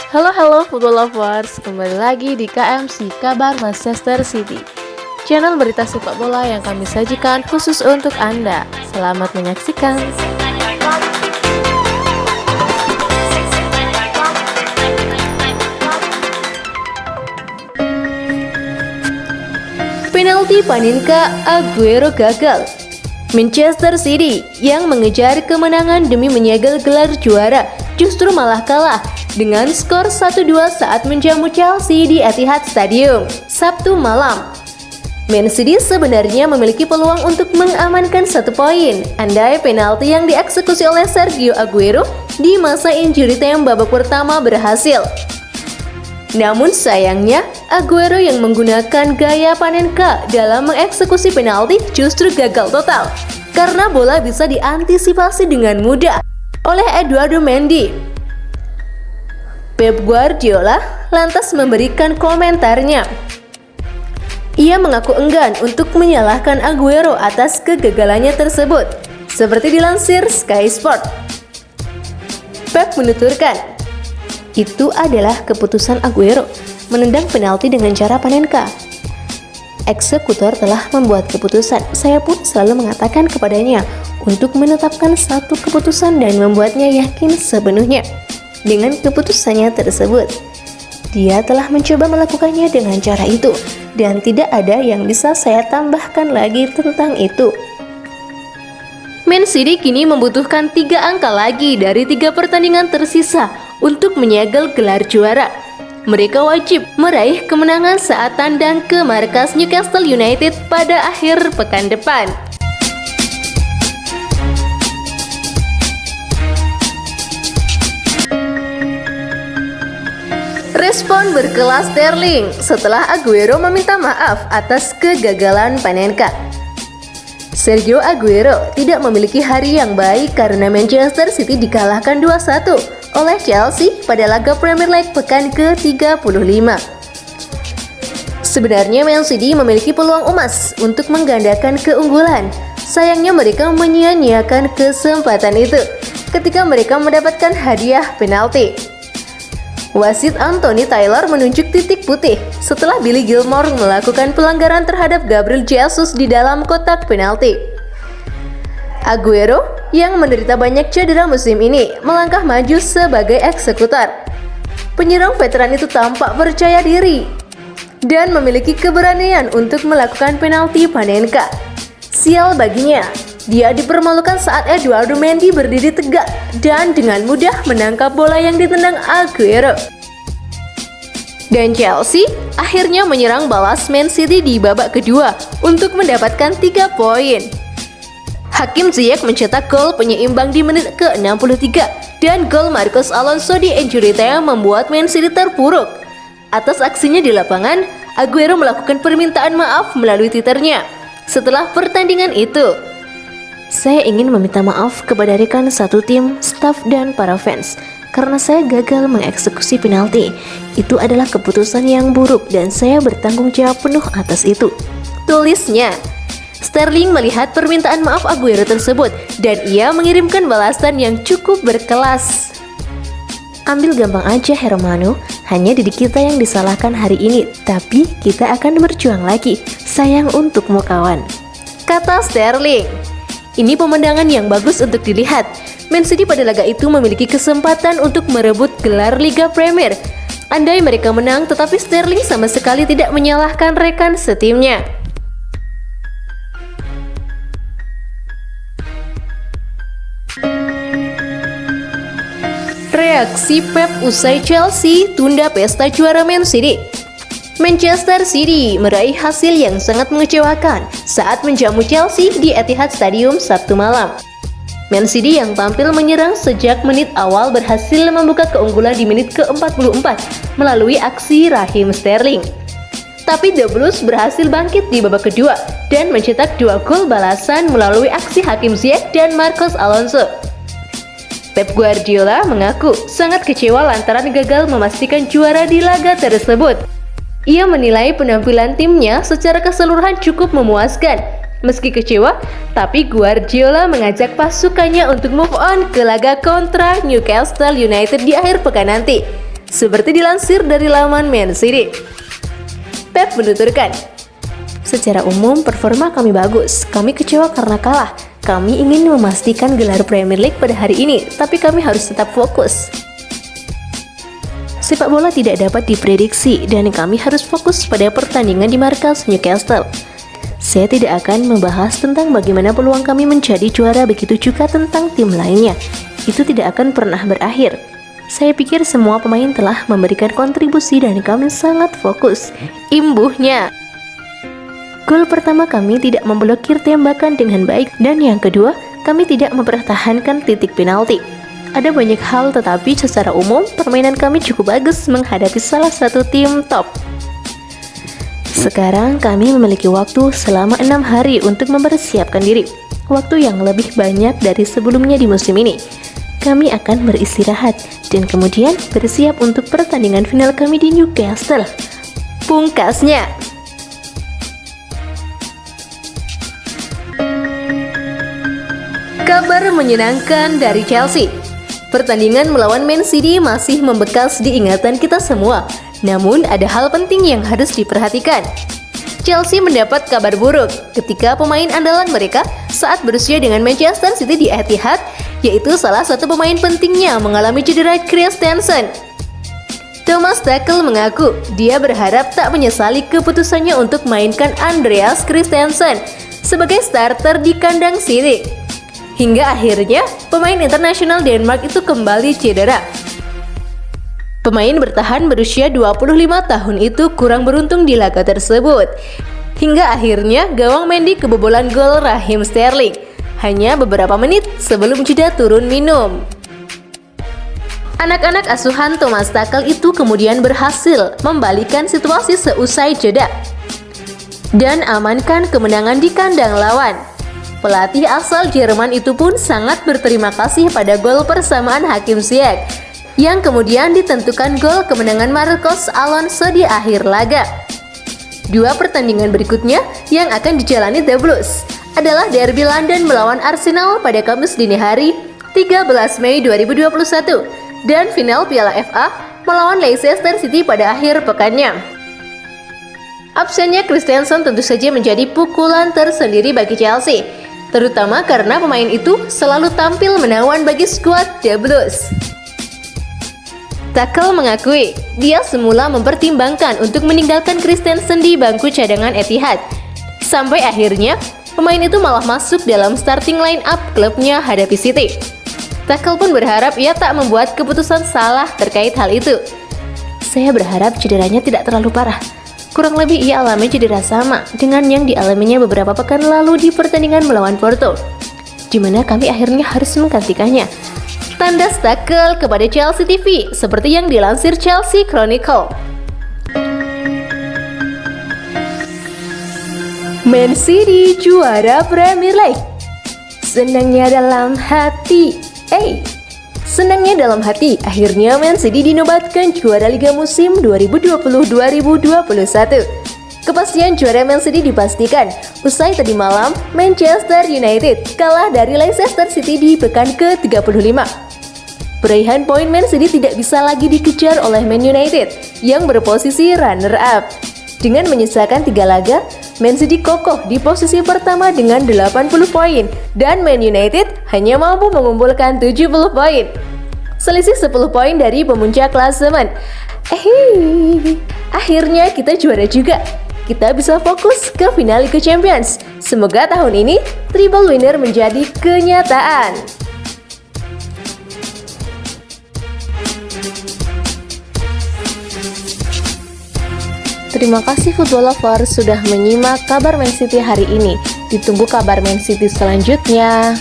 Halo football lovers, kembali lagi di KMC Kabar Manchester City, channel berita sepak bola yang kami sajikan khusus untuk Anda. Selamat menyaksikan. Penalti Panenka, Aguero gagal. Manchester City yang mengejar kemenangan demi menyegel gelar juara justru malah kalah dengan skor 1-2 saat menjamu Chelsea di Etihad Stadium Sabtu malam. Man City sebenarnya memiliki peluang untuk mengamankan 1 poin andai penalti yang dieksekusi oleh Sergio Aguero di masa injury time babak pertama berhasil. Namun sayangnya, Aguero yang menggunakan gaya Panenka dalam mengeksekusi penalti justru gagal total karena bola bisa diantisipasi dengan mudah oleh Eduardo Mendy. Pep Guardiola lantas memberikan komentarnya. Ia mengaku enggan untuk menyalahkan Aguero atas kegagalannya tersebut, seperti dilansir Sky Sport. Pep menuturkan, itu adalah keputusan Aguero menendang penalti dengan cara Panenka. Eksekutor telah membuat keputusan. Saya pun selalu mengatakan kepadanya untuk menetapkan satu keputusan dan membuatnya yakin sepenuhnya dengan keputusannya tersebut. Dia telah mencoba melakukannya dengan cara itu dan tidak ada yang bisa saya tambahkan lagi tentang itu. Man City kini membutuhkan 3 angka lagi dari 3 pertandingan tersisa untuk menyegel gelar juara. Mereka wajib meraih kemenangan saat tandang ke markas Newcastle United pada akhir pekan depan. Respon berkelas Sterling setelah Aguero meminta maaf atas kegagalan Panenka. Sergio Aguero tidak memiliki hari yang baik karena Manchester City dikalahkan 2-1 oleh Chelsea pada laga Premier League pekan ke-35. Sebenarnya Man City memiliki peluang emas untuk menggandakan keunggulan. Sayangnya mereka menyia-nyiakan kesempatan itu ketika mereka mendapatkan hadiah penalti. Wasit Anthony Taylor menunjuk titik putih setelah Billy Gilmour melakukan pelanggaran terhadap Gabriel Jesus di dalam kotak penalti. Aguero yang menderita banyak cedera musim ini melangkah maju sebagai eksekutor. Penyerang veteran itu tampak percaya diri dan memiliki keberanian untuk melakukan penalti Panenka. Sial baginya, dia dipermalukan saat Eduardo Mendy berdiri tegak dan dengan mudah menangkap bola yang ditendang Aguero. Dan Chelsea akhirnya menyerang balas Man City di babak kedua untuk mendapatkan 3 poin. Hakim Ziyech mencetak gol penyeimbang di menit ke-63 dan gol Marcos Alonso di injury time membuat Man City terpuruk. Atas aksinya di lapangan, Aguero melakukan permintaan maaf melalui Twitternya setelah pertandingan itu. Saya ingin meminta maaf kepada rekan satu tim, staf dan para fans karena saya gagal mengeksekusi penalti. Itu adalah keputusan yang buruk dan saya bertanggung jawab penuh atas itu, tulisnya. Sterling melihat permintaan maaf Aguero tersebut dan ia mengirimkan balasan yang cukup berkelas. Ambil gampang aja Hermano, hanya diri kita yang disalahkan hari ini, tapi kita akan berjuang lagi. Sayang untukmu kawan, kata Sterling. Ini pemandangan yang bagus untuk dilihat. Man City pada laga itu memiliki kesempatan untuk merebut gelar Liga Premier andai mereka menang, tetapi Sterling sama sekali tidak menyalahkan rekan setimnya. Reaksi Pep usai Chelsea tunda pesta juara Man City. Manchester City meraih hasil yang sangat mengecewakan saat menjamu Chelsea di Etihad Stadium Sabtu malam. Man City yang tampil menyerang sejak menit awal berhasil membuka keunggulan di menit ke-44 melalui aksi Raheem Sterling. Tapi The Blues berhasil bangkit di babak kedua dan mencetak 2 gol balasan melalui aksi Hakim Ziyech dan Marcos Alonso. Pep Guardiola mengaku sangat kecewa lantaran gagal memastikan juara di laga tersebut. Ia menilai penampilan timnya secara keseluruhan cukup memuaskan. Meski kecewa, tapi Guardiola mengajak pasukannya untuk move on ke laga kontra Newcastle United di akhir pekan nanti. Seperti dilansir dari laman Man City, Pep menuturkan, "Secara umum performa kami bagus, kami kecewa karena kalah. Kami ingin memastikan gelar Premier League pada hari ini, tapi kami harus tetap fokus. Sepak bola tidak dapat diprediksi dan kami harus fokus pada pertandingan di markas Newcastle. Saya tidak akan membahas tentang bagaimana peluang kami menjadi juara, begitu juga tentang tim lainnya. Itu tidak akan pernah berakhir. Saya pikir semua pemain telah memberikan kontribusi dan kami sangat fokus," imbuhnya. "Gol pertama kami tidak memblokir tembakan dengan baik dan yang kedua, kami tidak mempertahankan titik penalti. Ada banyak hal tetapi secara umum permainan kami cukup bagus menghadapi salah satu tim top. Sekarang kami memiliki waktu selama 6 hari untuk mempersiapkan diri, waktu yang lebih banyak dari sebelumnya di musim ini. Kami akan beristirahat dan kemudian bersiap untuk pertandingan final kami di Newcastle," pungkasnya. Kabar menyenangkan dari Chelsea. Pertandingan melawan Man City masih membekas di ingatan kita semua. Namun ada hal penting yang harus diperhatikan. Chelsea mendapat kabar buruk ketika pemain andalan mereka saat berusia dengan Manchester City di Etihad, yaitu salah satu pemain pentingnya mengalami cedera Christensen. Thomas Tuchel mengaku dia berharap tak menyesali keputusannya untuk mainkan Andreas Christensen sebagai starter di kandang City. Hingga akhirnya pemain internasional Denmark itu kembali cedera. Pemain bertahan berusia 25 tahun itu kurang beruntung di laga tersebut. Hingga akhirnya gawang Mendy kebobolan gol Raheem Sterling hanya beberapa menit sebelum jeda turun minum. Anak-anak asuhan Thomas Tuchel itu kemudian berhasil membalikkan situasi seusai jeda dan amankan kemenangan di kandang lawan. Pelatih asal Jerman itu pun sangat berterima kasih pada gol persamaan Hakim Ziyech yang kemudian ditentukan gol kemenangan Marcos Alonso di akhir laga. Dua pertandingan berikutnya yang akan dijalani The Blues adalah derby London melawan Arsenal pada Kamis dini hari 13 Mei 2021 dan final Piala FA melawan Leicester City pada akhir pekannya. Absennya Christensen tentu saja menjadi pukulan tersendiri bagi Chelsea, terutama karena pemain itu selalu tampil menawan bagi skuad The Blues. Tuchel mengakui dia semula mempertimbangkan untuk meninggalkan Christensen di bangku cadangan Etihad. Sampai akhirnya pemain itu malah masuk dalam starting line up klubnya hadapi City. Tuchel pun berharap ia tak membuat keputusan salah terkait hal itu. "Saya berharap cederanya tidak terlalu parah. Kurang lebih ia alami cedera sama dengan yang dialaminya beberapa pekan lalu di pertandingan melawan Porto, di mana kami akhirnya harus menggantikannya," tanda Tuchel kepada Chelsea TV seperti yang dilansir Chelsea Chronicle. Man City juara Premier League. Senangnya dalam hati. Senangnya dalam hati, akhirnya Man City dinobatkan juara Liga musim 2020-2021. Kepastian juara Man City dipastikan usai tadi malam Manchester United kalah dari Leicester City di pekan ke-35. Peraihan poin Man City tidak bisa lagi dikejar oleh Man United yang berposisi runner-up. Dengan menyisakan 3 laga, Man City kokoh di posisi pertama dengan 80 poin dan Man United hanya mampu mengumpulkan 70 poin. Selisih 10 poin dari pemuncak klasemen. Akhirnya kita juara juga. Kita bisa fokus ke final Liga Champions. Semoga tahun ini triple winner menjadi kenyataan. Terima kasih football lover sudah menyimak kabar Man City hari ini. Ditunggu kabar Man City selanjutnya.